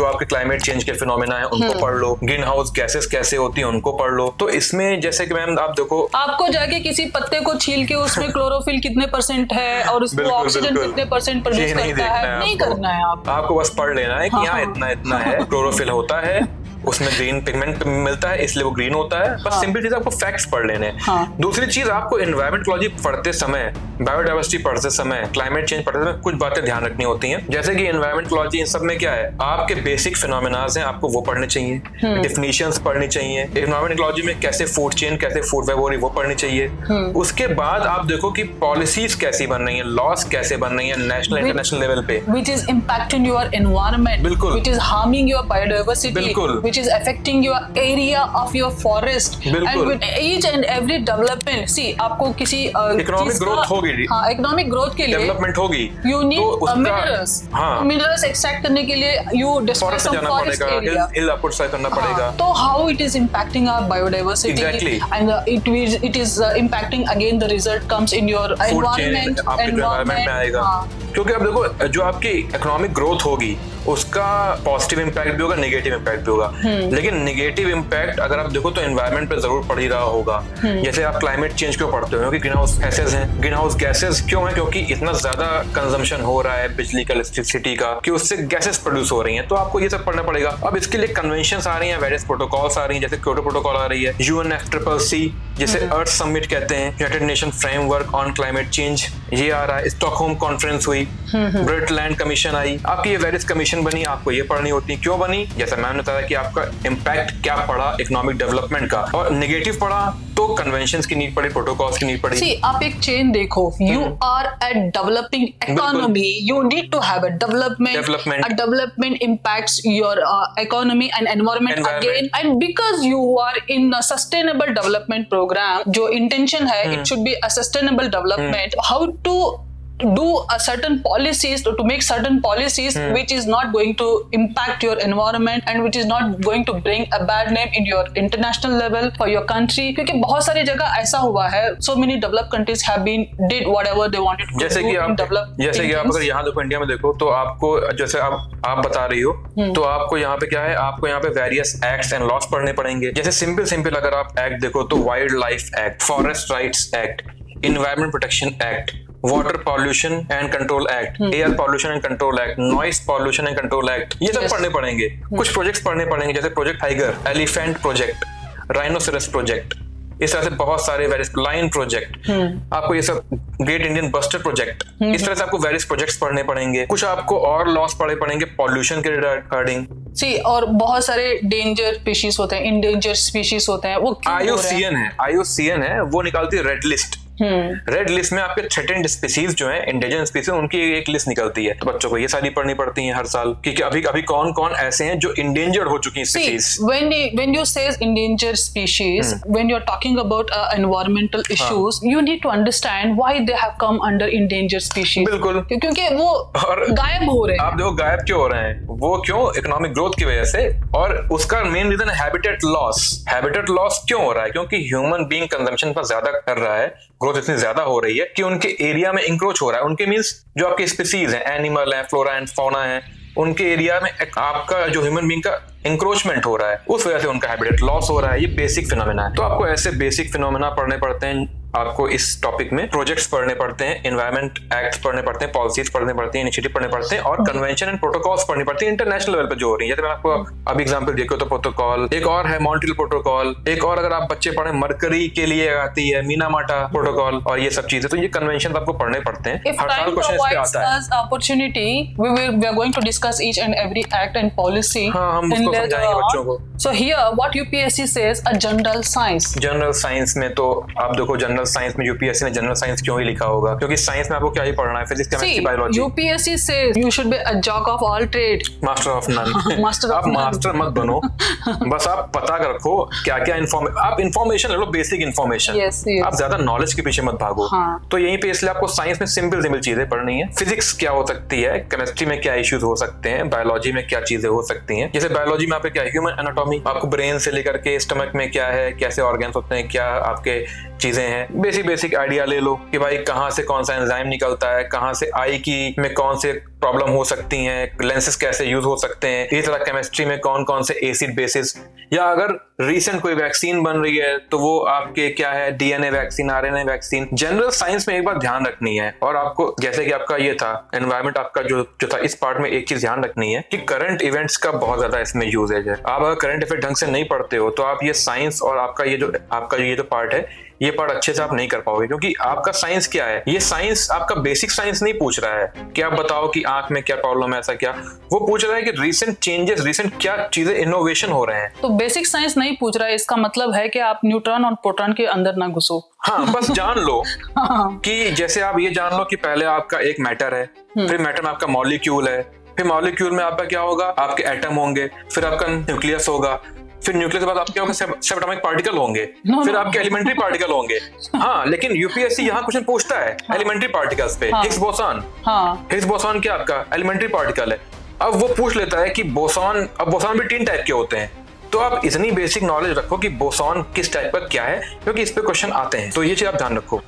आपके क्लाइमेट चेंज के फिनोमेना है उनको पढ़ लो, ग्रीन हाउस गैसेस कैसे होती हैं उनको पढ़ लो। तो इसमें जैसे कि मैम आप देखो, आपको जाके किसी पत्ते को छील के उसमें क्लोरोफिल कितने % है और उसको ऑक्सीजन कितने % प्रोड्यूस करता है, नहीं करना है। आपको बस पढ़ लेना है कि यहाँ इतना है क्लोरोफिल होता है, उसमें ग्रीन पिगमेंट मिलता है इसलिए वो ग्रीन होता है। बस सिंपल चीज आपको फैक्ट्स पढ़ लेने हैं। दूसरी चीज आपको एनवायरमेंटोलॉजी पढ़ते समय, बायोडाइवर्सिटी पढ़ते समय, क्लाइमेट चेंज पढ़ते समय कुछ बातें ध्यान रखनी होती हैं। जैसे कि एनवायरमेंटोलॉजी इन सब में क्या है, आपके बेसिक फिनोमेनाज हैं, आपको वो पढ़ने चाहिए, डेफिनेशंस पढ़नी चाहिए। एनवायरमेंटोलॉजी में कैसे फूड चेन, कैसे फूड वेब हो रही, वो पढ़नी चाहिए। उसके बाद आप देखो कि पॉलिसीज कैसी बन रही है, लॉस कैसे बन रही है नेशनल इंटरनेशनल लेवल पे, which is impacting your environment, बिल्कुल, which is harming your biodiversity, बिल्कुल, which is affecting your area of your forest, बिल्कुल, and with each and every development, see आपको किसी इकोनॉमिक ग्रोथ होगी, हाँ इकोनॉमिक ग्रोथ के लिए डेवलपमेंट होगी, you need minerals, हाँ minerals extract करने के लिए you destroy some forest area, हिल आपको डिस्ट्रॉय करना पड़ेगा। तो how it is impacting our biodiversity, exactly, and it is impacting again, the result comes in your environment, में आएगा। क्योंकि अब देखो जो आपकी इकोनॉमिक ग्रोथ होगी उसका पॉजिटिव इंपैक्ट भी होगा, नेगेटिव इंपैक्ट भी होगा, लेकिन नेगेटिव इंपैक्ट अगर आप देखो तो एनवायरनमेंट पे जरूर पड़ ही रहा होगा। जैसे आप क्लाइमेट चेंज क्यों पढ़ते हो, क्योंकि ग्रीन हाउस गैसेज हैं। ग्रीन हाउस गैसेज क्यों है, क्योंकि इतना ज्यादा कंजम्पशन हो रहा है बिजली का, इलेक्ट्रिसिटी का, कि उससे गैसेज प्रोड्यूस हो रही हैं। तो आपको ये सब पढ़ना पड़ेगा। अब इसके लिए कन्वेंशंस आ रही हैं, वेरियस प्रोटोकॉल्स आ रही हैं, जैसे क्योटो प्रोटोकॉल आ रही है, UNFCCC जिसे अर्थ समिट कहते हैं, United nation framework on climate change, ये आ रहा है, स्टॉकहोम कॉन्फ्रेंस हुई, ब्रिटलैंड कमीशन आई। आपकी ये वेरियस कमीशन बनी, आपको ये पढ़नी होती है। क्यों बनी, जैसा मैंने बताया कि आपका इम्पैक्ट क्या पड़ा इकोनॉमिक डेवलपमेंट का, और नेगेटिव पड़ा तो कन्वेंशंस की नीड पड़ी, प्रोटोकॉल्स की नीड पड़ी। See, आप एक चेन देखो, you are a developing economy, you need to have a development. A development impacts your economy and environment again, and because you are in a sustainable development program, जो intention है, it should be a sustainable development. How to do a certain policies, to make certain policies which is not going to impact your environment and which is not going to bring a bad name in your international level for your country, क्योंकि बहुत सारी जगह ऐसा हुआ है, so many developed countries have been did whatever they wanted to जैसे do कि in developed जैसे कि आप अगर यहाँ देखो, इंडिया में देखो, तो आपको जैसे आप बता रही हो, तो आपको यहाँ पे क्या है, आपको यहाँ पे वेरियस एक्ट्स एंड लॉस पढ़ने पड़ेंगे। जैसे सिंपल अगर आप एक्ट देखो तो wild life act, forest rights act, environment protection act, water pollution and control act, air pollution and control act, noise pollution and control act, ये सब पढ़ने पड़ेंगे। कुछ प्रोजेक्ट्स पढ़ने पड़ेंगे, जैसे project tiger, elephant project, rhinoceros project, इस तरह से बहुत सारे वेरियस, लाइन प्रोजेक्ट, आपको ये सब, ग्रेट इंडियन बस्टर प्रोजेक्ट, इस तरह से आपको वेरियस प्रोजेक्ट्स पढ़ने पड़ेंगे। कुछ आपको और लॉस पढ़े पड़ेंगे पॉल्यूशन के रिगार्डिंग। सी, और बहुत सारे डेंजर स्पीशीज होते हैं, इंडेंजर स्पीशीज होते हैं, वो IUCN है, वो निकालती है रेड लिस्ट। रेड लिस्ट में आपके थ्रेटेंड स्पीसीज जो है, इंडिजिनस स्पीसीज, उनकी एक लिस्ट निकलती है। तो बच्चों को ये सारी पढ़नी पड़ती है हर साल, क्योंकि अभी कौन कौन ऐसे हैं जो इंडेंजर्ड हो चुकी हैं species. when you say endangered species, when you're talking about environmental issues, you need to understand why they have come under endangered species. बिल्कुल, क्योंकि वो गायब हो रहे हैं। आप देखो गायब क्यों हो रहे हैं, वो क्यों, इकोनॉमिक ग्रोथ की वजह से, और उसका मेन रीजन है हैबिटेट लॉस। हैबिटेट लॉस क्यों हो रहा है, क्योंकि ह्यूमन बीइंग कंजम्पशन पर ज्यादा कर रहा है, ग्रोथ इतनी ज्यादा हो रही है कि उनके एरिया में इंक्रोच हो रहा है। उनके मींस जो आपके स्पीसीज हैं, एनिमल है, फ्लोरा एंड फौना है, उनके एरिया में आपका जो ह्यूमन बीइंग का इंक्रोचमेंट हो रहा है, उस वजह से उनका हैबिटेट लॉस हो रहा है। ये बेसिक फिनोमेना है। तो आपको ऐसे बेसिक फिनोमेना पढ़ने पड़ते हैं। आपको इस टॉपिक में प्रोजेक्ट्स पढ़ने पड़ते हैं, एनवायरमेंट एक्ट्स पढ़ने पड़ते हैं, पॉलिसीज पढ़ने पड़ती हैं, इनिशिएटिव पढ़ने पड़ते हैं, और कन्वेंशन एंड प्रोटोकॉल्स पढ़नी पड़ती है इंटरनेशनल लेवल पे जो हो रही है। जैसे मैं आपको अभी एग्जांपल देखो तो प्रोटोकॉल, एक और है मॉन्ट्रियल प्रोटोकॉल, एक और अगर आप बच्चे पढ़े मरकरी के लिए आती है मिनामाटा प्रोटोकॉल, और ये सब चीजें, तो ये कन्वेंशन आपको पढ़ने पड़ते हैं। If time provides us opportunity, we are going to discuss each and every act and policy. हाँ, हम उसको समझाएंगे बच्चों को। So here what UPSC says, a general science. General science में तो आप देखो, जनरल साइंस में यूपीएससी ने जनरल साइंस क्यों ही लिखा होगा, क्योंकि साइंस में आपको क्या ही पढ़ना है, physics, chemistry, biology. UPSC says you should be a jack of all trade, master of none. आप मास्टर मत बनो, बस आप पता रखो क्या क्या आप इन्फॉर्मेशन ले लो, बेसिक इन्फॉर्मेशन। आप ज्यादा नॉलेज के पीछे मत भागो। तो यहीं पे इसलिए आपको साइंस में सिंपल चीजें पढ़नी है। फिजिक्स क्या हो सकती है, केमिस्ट्री में क्या इश्यूज हो सकते हैं, बायोलॉजी में क्या चीजें हो सकती हैं। जैसे बायोलॉजी में आपको क्या है, ह्यूमन एनाटॉमी, आपको ब्रेन से लेकर के स्टमक में क्या है, कैसे ऑर्गन्स होते हैं, क्या आपके चीजें हैं। बेसिक आइडिया ले लो कि भाई कहाँ से कौन सा एंजाइम निकलता है, कहाँ से आई की में कौन से प्रॉब्लम हो सकती हैं, लेंसेज कैसे यूज हो सकते हैं, इसी तरह केमिस्ट्री में कौन कौन से एसिड बेसिस, या अगर रिसेंट कोई वैक्सीन बन रही है तो वो आपके क्या है, DNA vaccine, RNA vaccine. General science में एक बात ध्यान रखनी है, और आपको जैसे कि आपका ये था एनवायरमेंट, आपका जो था, इस पार्ट में एक चीज ध्यान रखनी है कि करंट इवेंट्स का बहुत ज्यादा इसमें यूजेज है। आप अगर करंट इफेक्ट ढंग से नहीं पढ़ते हो तो आप ये साइंस और आपका ये जो पार्ट है, ये पार्ट अच्छे से आप नहीं कर पाओगे, क्योंकि आपका साइंस क्या है, ये साइंस आपका बेसिक साइंस नहीं पूछ रहा है कि आप बताओ कि आंख में क्या प्रॉब्लम है, ऐसा क्या। वो पूछ रहा है कि रीसेंट चेंजेस, रीसेंट क्या चीजें इनोवेशन हो रहे हैं। तो बेसिक साइंस नहीं पूछ रहा है, इसका मतलब है कि आप न्यूट्रॉन और प्रोटॉन के अंदर ना घुसो। हाँ, बस जान लो कि जैसे आप ये जान लो कि पहले आपका एक मैटर है, फिर मैटर में आपका मॉलिक्यूल है, फिर मॉलिक्यूल में आपका क्या होगा, आपके एटम होंगे, फिर आपका न्यूक्लियस होगा, फिर न्यूक्लियस के बाद आपके होंगे सब एटॉमिक पार्टिकल होंगे, फिर आपके एलिमेंट्री पार्टिकल होंगे। हाँ, लेकिन यूपीएससी यहाँ क्वेश्चन पूछता है एलिमेंट्री पार्टिकल्स पे। हिग्स बोसॉन, हिग्स बोसॉन क्या आपका एलिमेंट्री पार्टिकल है। अब वो पूछ लेता है कि बोसॉन, अब बोसॉन भी 3 टाइप के होते हैं, तो आप इतनी बेसिक नॉलेज रखो कि बोसॉन किस टाइप का क्या है, क्योंकि इस पे क्वेश्चन आते हैं, तो ये चीज आप ध्यान रखो।